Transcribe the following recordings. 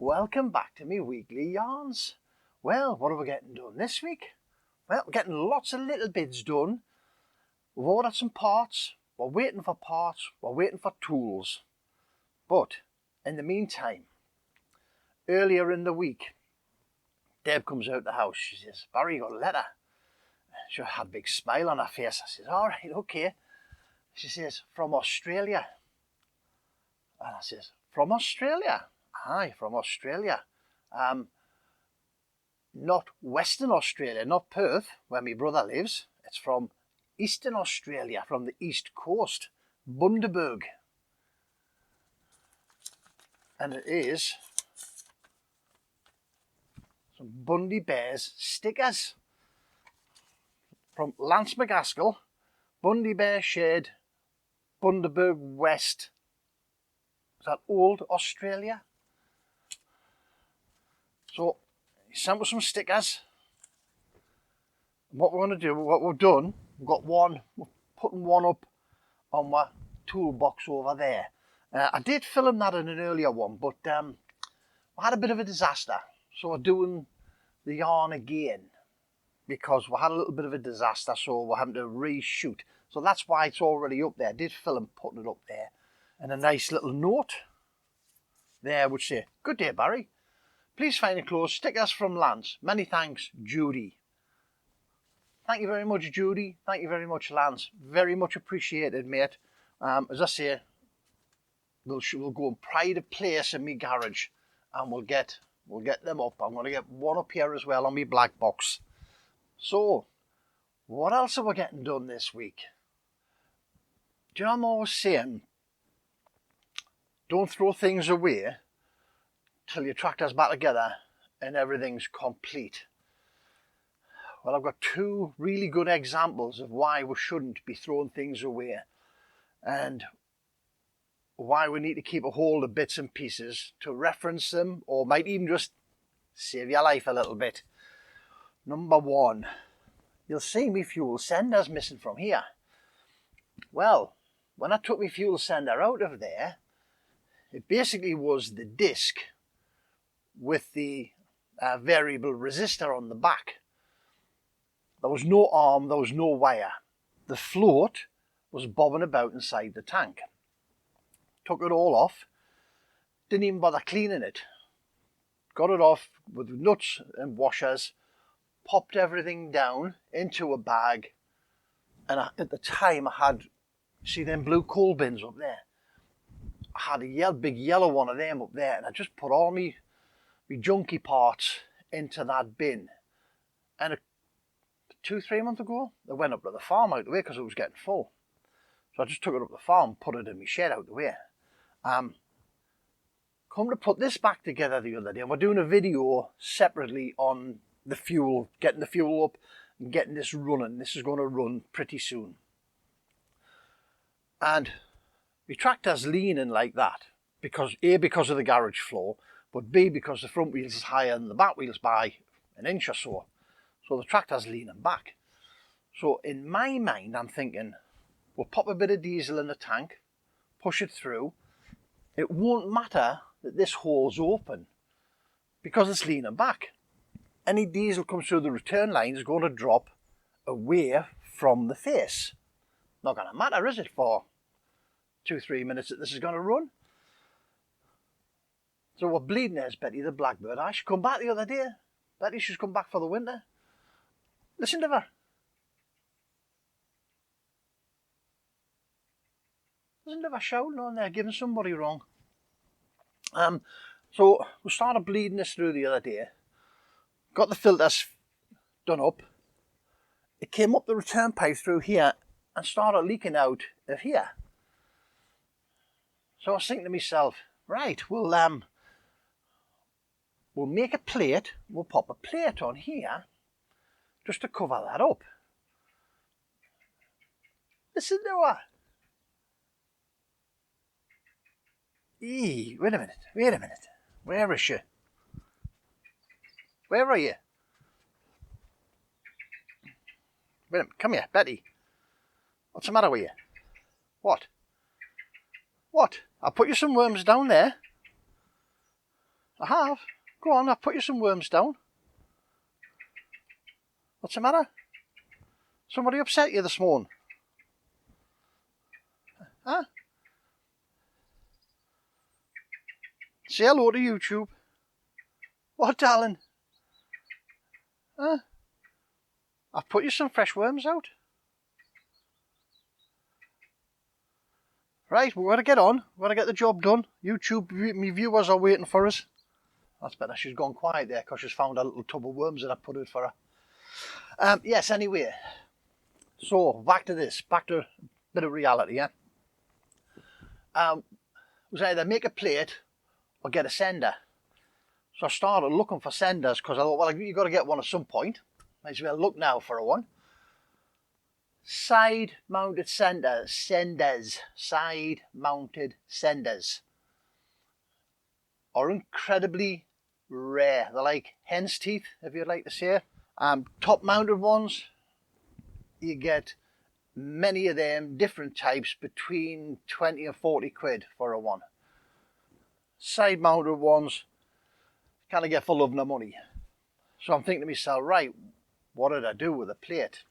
Welcome back to me weekly yarns. Well, what are we getting done this week? Well, we're getting lots of little bits done. We've ordered some parts, we're waiting for parts, we're waiting for tools. But in the meantime, earlier in the week, Deb comes out the house. She says, "Barry, you got a letter." She had a big smile on her face. I says, "All right, okay." She says, "From Australia." And I says, "From Australia?" "Aye, from Australia. Not Western Australia, not Perth, where my brother lives. It's from Eastern Australia, from the East Coast, Bundaberg. And it is some Bundy Bears stickers from Lance McGaskill, Bundy Bear Shed, Bundaberg West. Is that old Australia? So he sent us some stickers. And what we're going to do, what we've done, we're putting one up on my toolbox over there. I did film that in an earlier one, but we had a bit of a disaster. So we're doing the yarn again because we had a little bit of a disaster, so we're having to reshoot. So that's why it's already up there. I did film putting it up there. And a nice little note there would say, "Good day, Barry. Please find enclosed stickers from Lance. Many thanks, Judy." Thank you very much, Judy. Thank you very much, Lance. Very much appreciated, mate. As I say, we'll go and pride a place in my garage, and we'll get them up. I'm going to get one up here as well on my black box. So, what else are we getting done this week? Do you know I'm always saying, don't throw things away till your tractor's back together and everything's complete. Well, I've got two really good examples of why we shouldn't be throwing things away and why we need to keep a hold of bits and pieces to reference them, or might even just save your life a little bit. Number one, you'll see my fuel sender's missing from here. Well, when I took my fuel sender out of there, it basically was the disc with the variable resistor on the back. There was no arm, there was no wire. The float was bobbing about inside the tank. Took it all off, didn't even bother cleaning it. Got it off with nuts and washers, popped everything down into a bag, and at the time I had, see them blue coal bins up there? I had a big yellow one of them up there, and I just put all my junky parts into that bin. And 2-3 months ago, I went up to the farm out the way because it was getting full. So I just took it up to the farm, put it in my shed out the way. Come to put this back together the other day, and we're doing a video separately on the fuel, getting the fuel up and getting this running. This is going to run pretty soon. And my tractor's leaning like that because A, because of the garage floor, but B, because the front wheels is higher than the back wheels by an inch or so. So the tractor's leaning back. So in my mind, I'm thinking, we'll pop a bit of diesel in the tank, push it through. It won't matter that this hole's open because it's leaning back. Any diesel comes through the return line is going to drop away from the face. Not going to matter, is it, for 2-3 minutes that this is going to run? So we're bleeding as Betty the Blackbird. She come back the other day. Betty, she's come back for the winter. Listen to her. Listen to her shouting on there, giving somebody wrong. So we started bleeding this through the other day. Got the filters done up. It came up the return pipe through here and started leaking out of here. So I was thinking to myself, right, we'll make a plate. We'll pop a plate on here just to cover that up. Listen to her. Wait a minute. Where is she? Where are you? Wait a minute, come here, Betty. What's the matter with you? What? What? I put you some worms down there. I have. Go on, I've put you some worms down. What's the matter? Somebody upset you this morning? Huh? Say hello to YouTube. What, darling? Huh? I've put you some fresh worms out. Right, we've got to get on. We've got to get the job done. YouTube, me viewers are waiting for us. That's better. She's gone quiet there because she's found a little tub of worms that I put out for her. Yes, anyway. So, back to this. Back to a bit of reality, yeah? It was either make a plate or get a sender. So I started looking for senders because I thought, well, you've got to get one at some point. Might as well look now for a one. Side mounted senders, side mounted senders are incredibly rare. They're like hen's teeth, if you'd like to say. Top mounted ones, you get many of them, different types, between 20 and 40 quid for a one. Side mounted ones kind of get for love nor money. So I'm thinking to myself, right, what did I do with the plate?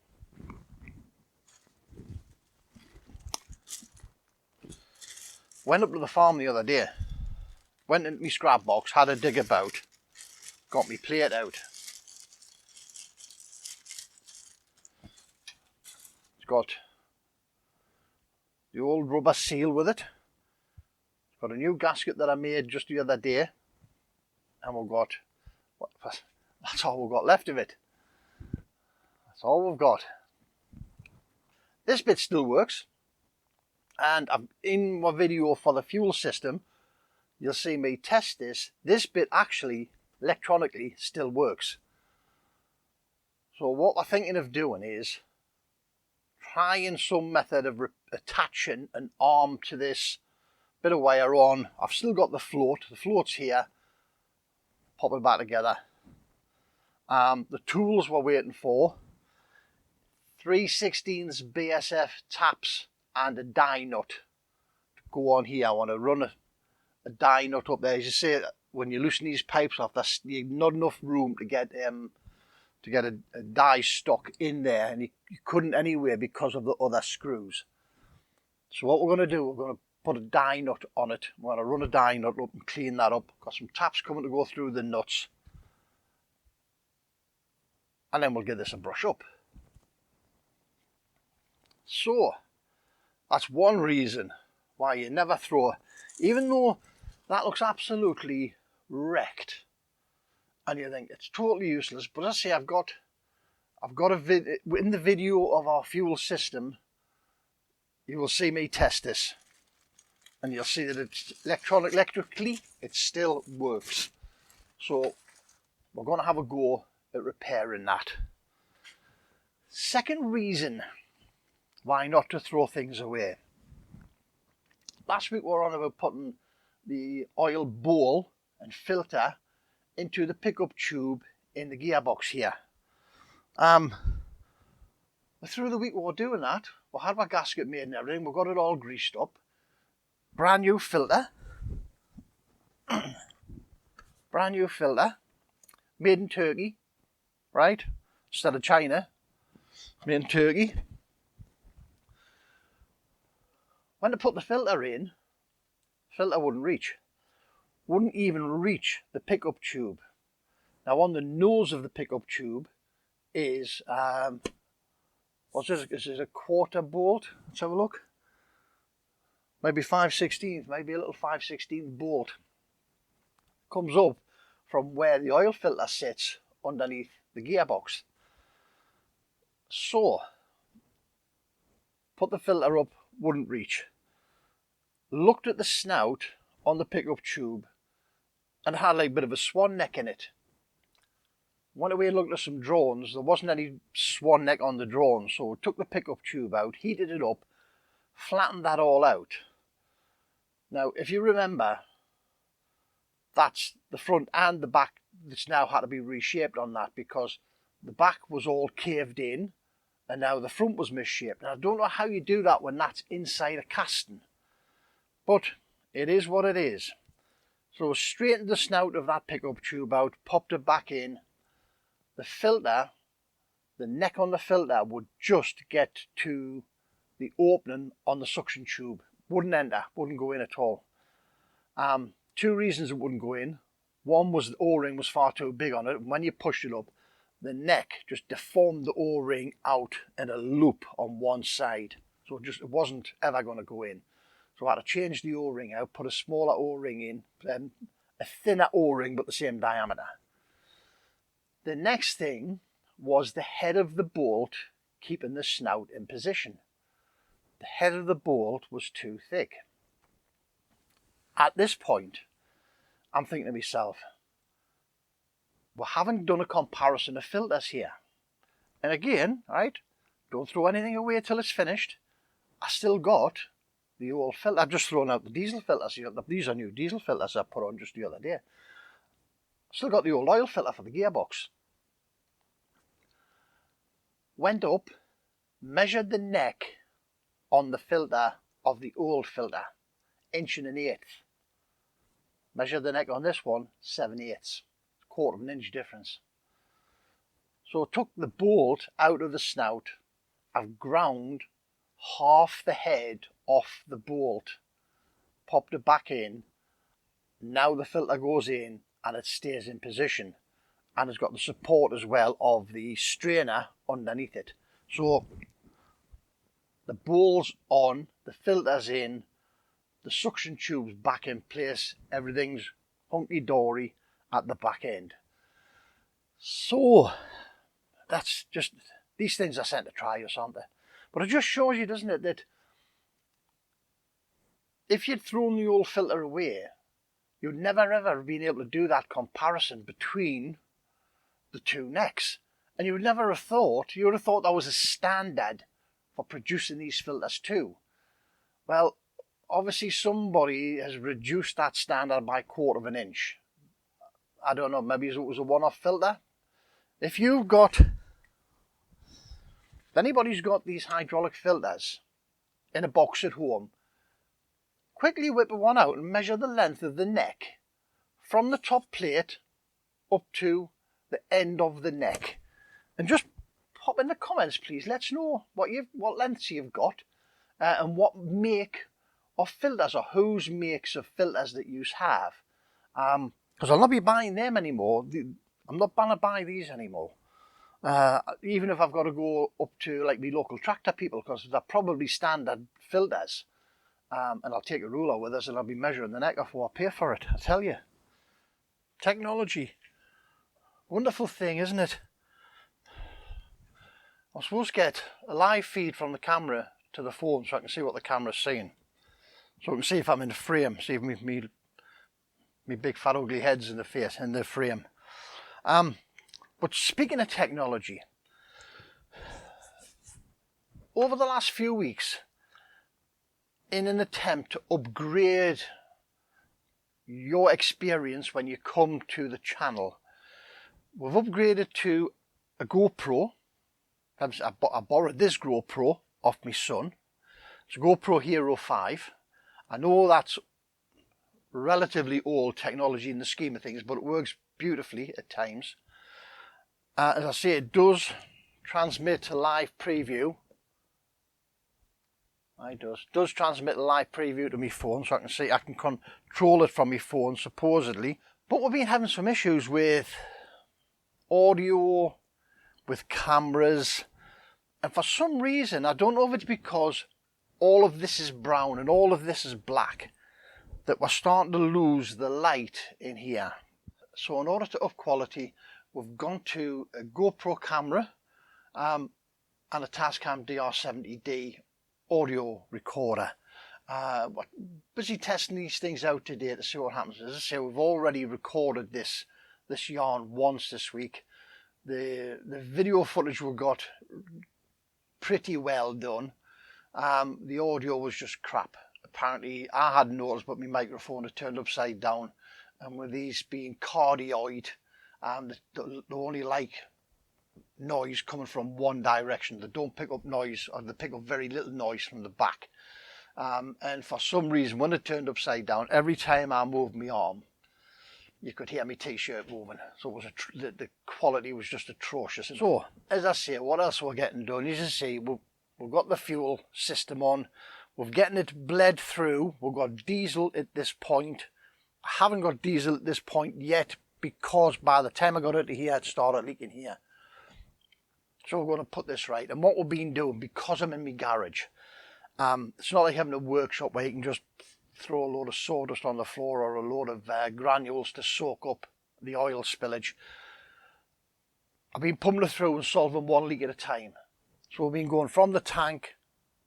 Went up to the farm the other day, went into my scrap box, had a dig about, got my plate out. It's got the old rubber seal with it. It's got a new gasket that I made just the other day, and we've got, that's all we've got left of it. That's all we've got. This bit still works. And in my video for the fuel system, you'll see me test this. This bit actually, electronically, still works. So what we're thinking of doing is trying some method of attaching an arm to this bit of wire on. I've still got the float. The float's here. Pop it back together. The tools we're waiting for. 3/16 BSF taps and a die nut to go on here. I want to run a die nut up there. As you see, when you loosen these pipes off, there's not enough room to get a die stuck in there, and you couldn't anyway because of the other screws. So what we're going to do, we're going to put a die nut on it. We're going to run a die nut up and clean that up. Got some taps coming to go through the nuts, and then we'll give this a brush up. So that's one reason why you never throw, even though that looks absolutely wrecked and you think it's totally useless. But as I say, I've got a in the video of our fuel system, you will see me test this, and you'll see that it's electrically it still works. So we're going to have a go at repairing that. Second reason why not to throw things away. Last week we were on about putting the oil bowl and filter into the pickup tube in the gearbox here. Through the week we were doing that. We had my gasket made and everything. We got it all greased up. Brand new filter. Brand new filter. Made in Turkey. Right? Instead of China. Made in Turkey. When I put the filter in, filter wouldn't reach. Wouldn't even reach the pickup tube. Now on the nose of the pickup tube is, what's this? This is a quarter bolt. Let's have a look. Maybe 5/16, maybe a little 5/16 bolt. Comes up from where the oil filter sits underneath the gearbox. So, put the filter up, wouldn't reach. Looked at the snout on the pickup tube and it had like a bit of a swan neck in it. Went away and looked at some drones. There wasn't any swan neck on the drone, so we took the pickup tube out, heated it up, flattened that all out. Now, if you remember, that's the front and the back that's now had to be reshaped on that, because the back was all caved in and now the front was misshaped. Now, I don't know how you do that when that's inside a casting, but it is what it is. So straightened the snout of that pickup tube out, popped it back in. The filter, the neck on the filter would just get to the opening on the suction tube. Wouldn't enter, wouldn't go in at all. Two reasons it wouldn't go in. One was the O-ring was far too big on it. When you pushed it up, the neck just deformed the O-ring out in a loop on one side. So it wasn't ever going to go in. So I had to change the O-ring out, put a smaller O-ring in, then a thinner O-ring but the same diameter. The next thing was the head of the bolt keeping the snout in position. The head of the bolt was too thick. At this point, I'm thinking to myself, we haven't done a comparison of filters here. And again, right, don't throw anything away till it's finished. I still got the old filter. I've just thrown out the diesel filters. These are new diesel filters I put on just the other day. Still got the old oil filter for the gearbox. Went up, measured the neck on the filter of the old filter, 1.1/8. Measured the neck on this one, 7/8. Quarter of an inch difference. So I took the bolt out of the snout. I've ground half the head off the bolt, popped it back in. Now the filter goes in and it stays in position, and it's got the support as well of the strainer underneath it. So the bowl's on, the filter's in, the suction tube's back in place, everything's hunky-dory at the back end. So that's just, these things are sent to trials, aren't they? But it just shows you, doesn't it, that if you'd thrown the old filter away, you'd never ever have been able to do that comparison between the two necks. And you would never have thought, you would have thought that was a standard for producing these filters too. Well, obviously somebody has reduced that standard by 1/4 of an inch. I don't know, maybe it was a one-off filter. If anybody's got these hydraulic filters in a box at home, quickly whip one out and measure the length of the neck from the top plate up to the end of the neck. And just pop in the comments, please. Let's know what lengths you've got and what make of filters, or whose makes of filters that you have. Because I'll not be buying them anymore. I'm not going to buy these anymore. Even if I've got to go up to like the local tractor people, because they're probably standard filters. And I'll take a ruler with us and I'll be measuring the neck off what I pay for it. I tell you. Technology. Wonderful thing, isn't it? I'm supposed to get a live feed from the camera to the phone so I can see what the camera's seeing. So I can see if I'm in the frame, see if me big fat ugly head's in the frame. But speaking of technology, over the last few weeks, in an attempt to upgrade your experience when you come to the channel, we've upgraded to a GoPro. I borrowed this GoPro off my son. It's a GoPro Hero 5. I know that's relatively old technology in the scheme of things, but it works beautifully at times. As I say, it does transmit a live preview. It does transmit a live preview to my phone, so I can control it from my phone supposedly. But we've been having some issues with audio, with cameras, and for some reason, I don't know if it's because all of this is brown and all of this is black, that we're starting to lose the light in here. So in order to up quality, we've gone to a GoPro camera and a Tascam DR70D audio recorder. We're busy testing these things out today to see what happens. As I say, we've already recorded this yarn once this week. The video footage we got pretty well done. The audio was just crap. Apparently I hadn't noticed, but my microphone had turned upside down, and with these being cardioid, they only like noise coming from one direction. They don't pick up noise, or they pick up very little noise from the back. And for some reason, when it turned upside down, every time I moved my arm, you could hear my t-shirt moving. So it was the quality was just atrocious. So as I say, what else we're getting done? As you see, we've got the fuel system on. We're getting it bled through. We've got diesel at this point. I haven't got diesel at this point yet because by the time I got it to here, it started leaking here. So we're going to put this right. And what we've been doing, because I'm in my garage, it's not like having a workshop where you can just throw a load of sawdust on the floor or a load of granules to soak up the oil spillage. I've been pumping it through and solving 1 leak at a time. So we've been going from the tank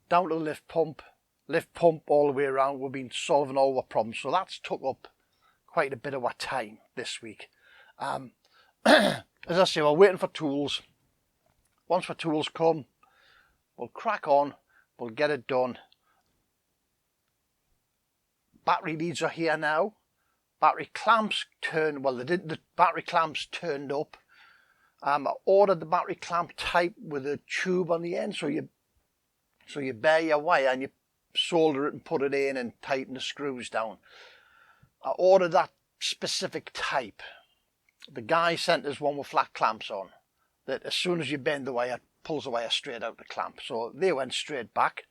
down to the lift pump all the way around. We've been solving all our problems. So that's took up quite a bit of our time this week. As I say, we're waiting for tools. Once the tools come, we'll crack on, we'll get it done. Battery leads are here now. Battery clamps the battery clamps turned up. I ordered the battery clamp type with a tube on the end, so you bare your wire and you solder it and put it in and tighten the screws down. I ordered that specific type. The guy sent us one with flat clamps on, that as soon as you bend the wire, it pulls the wire straight out the clamp. So they went straight back.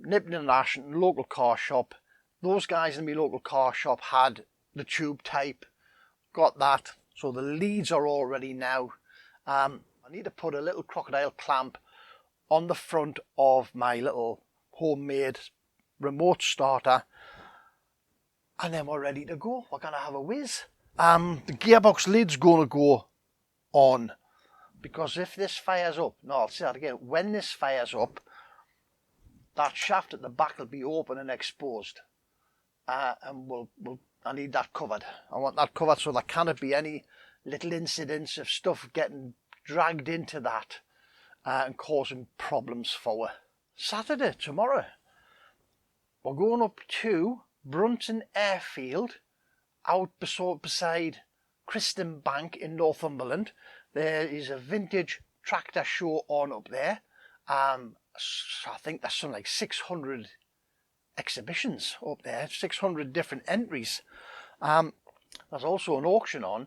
Nipped in Ashton, local car shop. Those guys in my local car shop had the tube type, got that. So the leads are all ready now. I need to put a little crocodile clamp on the front of my little homemade remote starter, and then we're ready to go. We're going to have a whiz. The gearbox lid's going to go on, because if this fires up, no, I'll say that again, when this fires up, that shaft at the back will be open and exposed. And I need that covered. I want that covered so there cannot be any little incidents of stuff getting dragged into that and causing problems for Saturday, tomorrow. We're going up to Brunton Airfield, out beside Criston Bank in Northumberland. There is a vintage tractor show on up there. I think there's something like 600 exhibitions up there, 600 different entries. There's also an auction on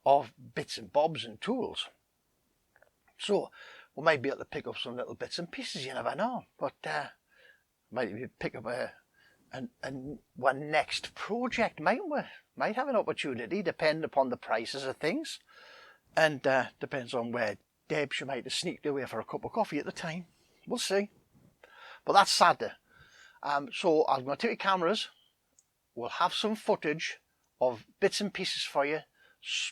of bits and bobs and tools. So we might be able to pick up some little bits and pieces, you never know. But might pick up one next project, mightn't we? Might have an opportunity, depending upon the prices of things. And depends on where Deb, she might have sneaked away for a cup of coffee at the time. We'll see. But that's Saturday. So I'm going to take your cameras. We'll have some footage of bits and pieces for you,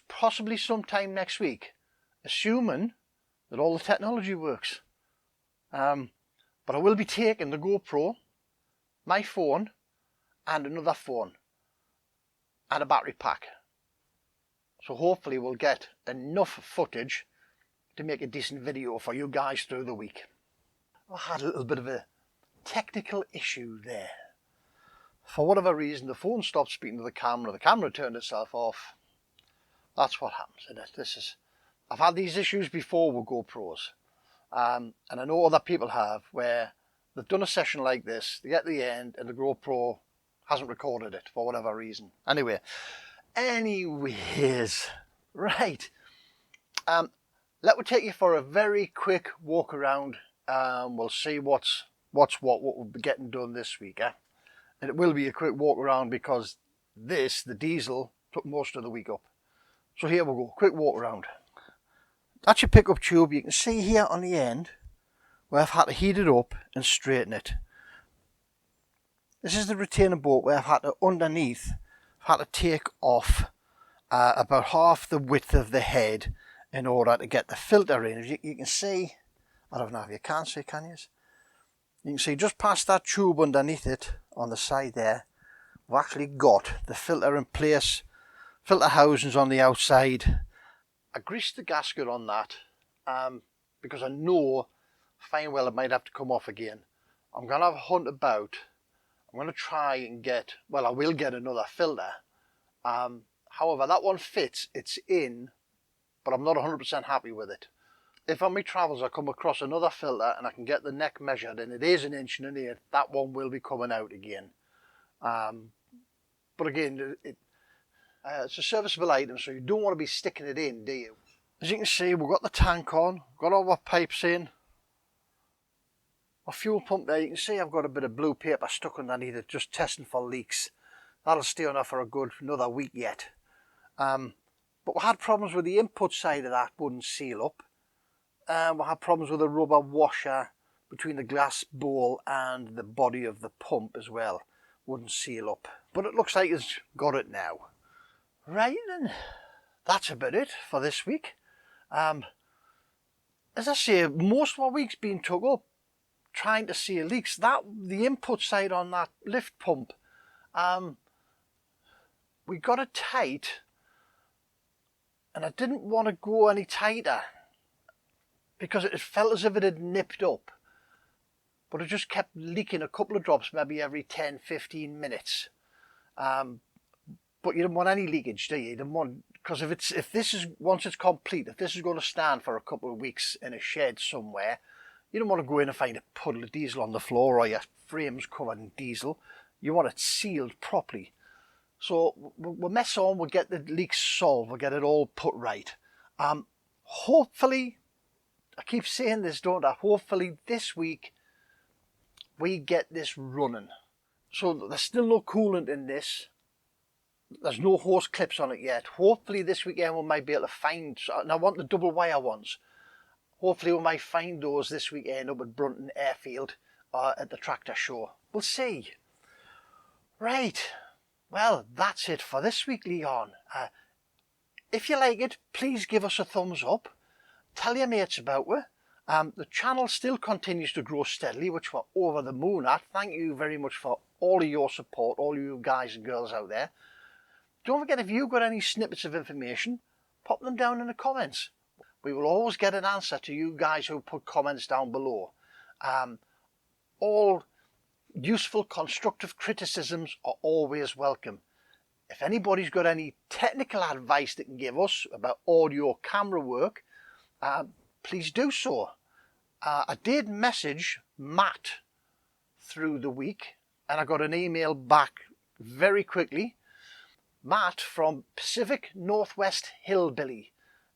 possibly sometime next week, assuming that all the technology works. But I will be taking the GoPro, my phone, and another phone, and a battery pack. So hopefully we'll get enough footage to make a decent video for you guys through the week. I had a little bit of a technical issue there. For whatever reason, the phone stopped speaking to the camera turned itself off. That's what happens in it. I've had these issues before with GoPros, and I know other people have, where they've done a session like this, they get to the end and the GoPro hasn't recorded it for whatever reason. Anyways, right. Let me take you for a very quick walk around. We'll see what we'll be getting done this week. And it will be a quick walk around because the diesel, took most of the week up. So here we go, quick walk around. That's your pickup tube. You can see here on the end where I've had to heat it up and straighten it. This is the retaining bolt where I've had to, underneath, I've had to take off about half the width of the head in order to get the filter in. As you can see, I don't know if you can see, can you? You can see just past that tube underneath it on the side there, we've actually got the filter in place, filter housings on the outside. I greased the gasket on that because I know fine well it might have to come off again. I'm going to have a hunt about. I'm going to try and get, well, I will get another filter. However, that one fits, it's in, but I'm not 100% happy with it. If on my travels I come across another filter and I can get the neck measured and it is 1 inch and 1/8, that one will be coming out again. But again, It's a serviceable item, so you don't want to be sticking it in, do you? As you can see, we've got the tank on, got all our pipes in. My fuel pump there, you can see I've got a bit of blue paper stuck underneath it, just testing for leaks. That'll stay on there for a good another week yet. But we had problems with the input side of that, wouldn't seal up. We had problems with the rubber washer between the glass bowl and the body of the pump as well. Wouldn't seal up. But it looks like it's got it now. Right then, that's about it for this week. As I say, most of our week's been took up trying to seal leaks. The input side on that lift pump, we got it tight, and I didn't want to go any tighter because it felt as if it had nipped up, but it just kept leaking a couple of drops maybe every 10-15 minutes. But you don't want any leakage, do you? You don't want, because if this is, once it's complete, if this is going to stand for a couple of weeks in a shed somewhere, you don't want to go in and find a puddle of diesel on the floor or your frame's covered in diesel. You want it sealed properly. So we'll mess on, we'll get the leaks solved, we'll get it all put right. Hopefully, I keep saying this, don't I? Hopefully this week we get this running. So there's still no coolant in this. There's no hose clips on it yet. Hopefully this weekend we might be able to find, and I want the double wire ones. Hopefully we might find those this weekend up at Brunton Airfield at the tractor show. We'll see. Right. Well, that's it for this week, Leon. If you like it, please give us a thumbs up. Tell your mates about it. The channel still continues to grow steadily, which we're over the moon at. Thank you very much for all of your support, all you guys and girls out there. Don't forget, if you've got any snippets of information, pop them down in the comments. We will always get an answer to you guys who put comments down below. All useful, constructive criticisms are always welcome. If anybody's got any technical advice they can give us about audio camera work, please do so. I did message Matt through the week, and I got an email back very quickly. Matt from Pacific Northwest Hillbilly.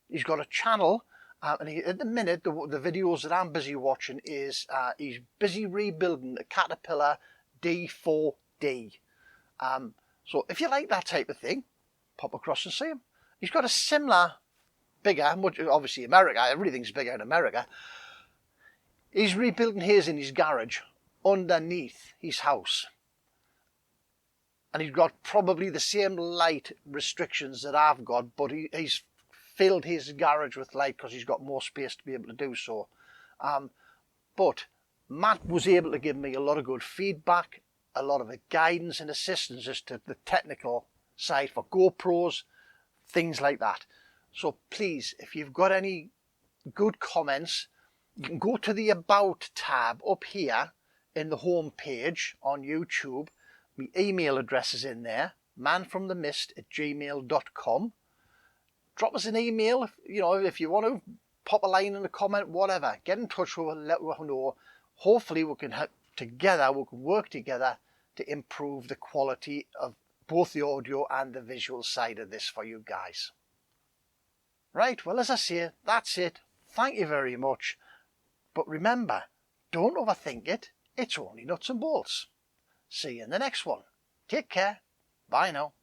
He's got a channel, and at the minute, the videos that I'm busy watching is he's busy rebuilding a Caterpillar D4D. So if you like that type of thing, pop across and see him. He's got a similar, bigger, obviously America, everything's bigger in America. He's rebuilding his in his garage underneath his house. And he's got probably the same light restrictions that I've got, but he's filled his garage with light because he's got more space to be able to do so. But Matt was able to give me a lot of good feedback, a lot of guidance and assistance as to the technical side for GoPros, things like that. So please, if you've got any good comments, you can go to the About tab up here in the home page on YouTube. My email address is in there, manfromthemist@gmail.com. Drop us an email, if you want to pop a line in the comment, whatever. Get in touch with us, let us know. Hopefully we can work together to improve the quality of both the audio and the visual side of this for you guys. Right, well, as I say, that's it. Thank you very much. But remember, don't overthink it. It's only nuts and bolts. See you in the next one. Take care. Bye now.